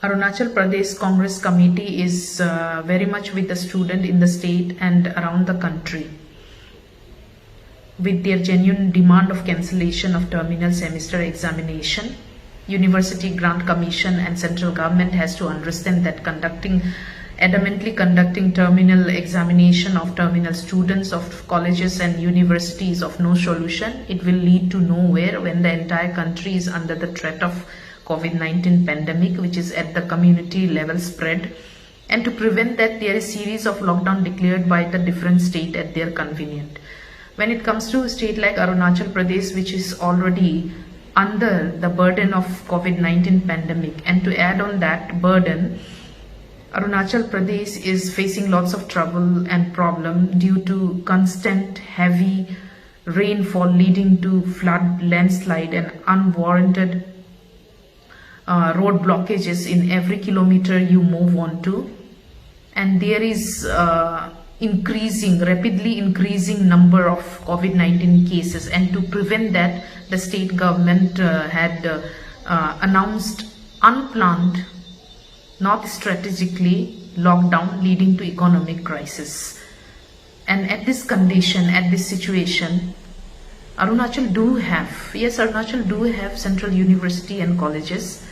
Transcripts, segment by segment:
Arunachal Pradesh Congress Committee is very much with the student in the state and around the country, with their genuine demand of cancellation of terminal semester examination. University Grant Commission and central government has to understand that adamantly conducting terminal examination of terminal students of colleges and universities of no solution. It will lead to nowhere when the entire country is under the threat of COVID-19 pandemic, which is at the community level spread, and to prevent that, there is series of lockdown declared by the different state at their convenient. When it comes to a state like Arunachal Pradesh, which is already under the burden of COVID-19 pandemic, and to add on that burden, Arunachal Pradesh is facing lots of trouble and problem due to constant heavy rainfall leading to flood, landslide and unwarranted road blockages in every kilometer you move on to. And there is rapidly increasing number of COVID-19 cases, and to prevent that, the state government had announced unplanned, not strategically, lockdown leading to economic crisis. And at this condition, at this situation, Arunachal do have central university and colleges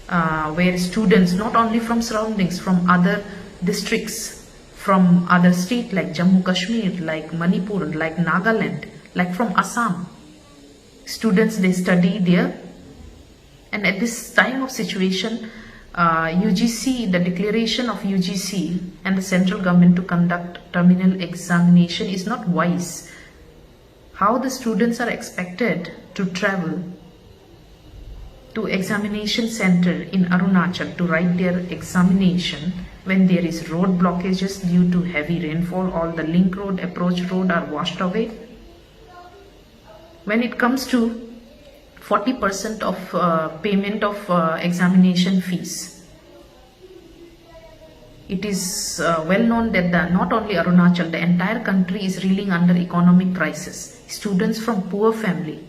where students, not only from surroundings, from other districts, from other states like Jammu Kashmir, like Manipur, like Nagaland, like from Assam, students, they study there. And at this time of situation, UGC, the declaration of UGC and the central government to conduct terminal examination is not wise. How the students are expected to travel to examination center in Arunachal to write their examination when there is road blockages due to heavy rainfall? All the link road, approach road are washed away. When it comes to 40% of payment of examination fees, it is well known that not only Arunachal, the entire country is reeling under economic crisis. Students from poor family,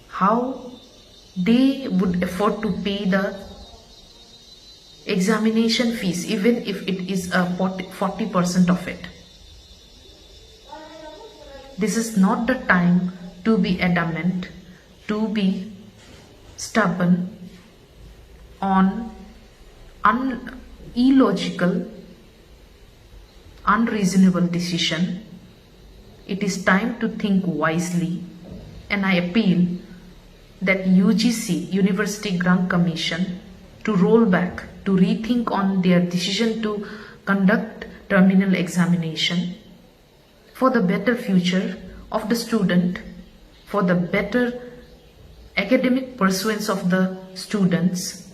how they would afford to pay the examination fees, even if it is 40% of it? This is not the time to be adamant, to be stubborn on illogical, unreasonable decision. It is time to think wisely, and I appeal that UGC, University Grant Commission, to roll back, to rethink on their decision to conduct terminal examination for the better future of the student, for the better academic pursuance of the students.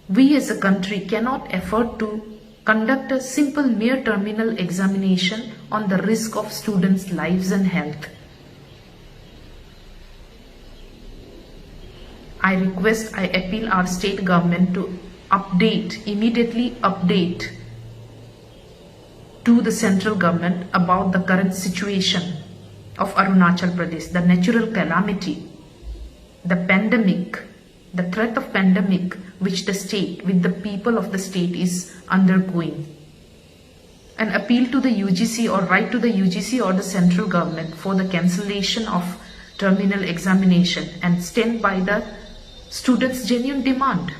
We as a country cannot afford to conduct a simple mere terminal examination on the risk of students' lives and health. I appeal our state government to immediately update to the central government about the current situation of Arunachal Pradesh, the natural calamity, the pandemic, the threat of pandemic which the state, with the people of the state, is undergoing. An appeal to the UGC, or write to the UGC or the central government for the cancellation of terminal examination and stand by the students' genuine demand.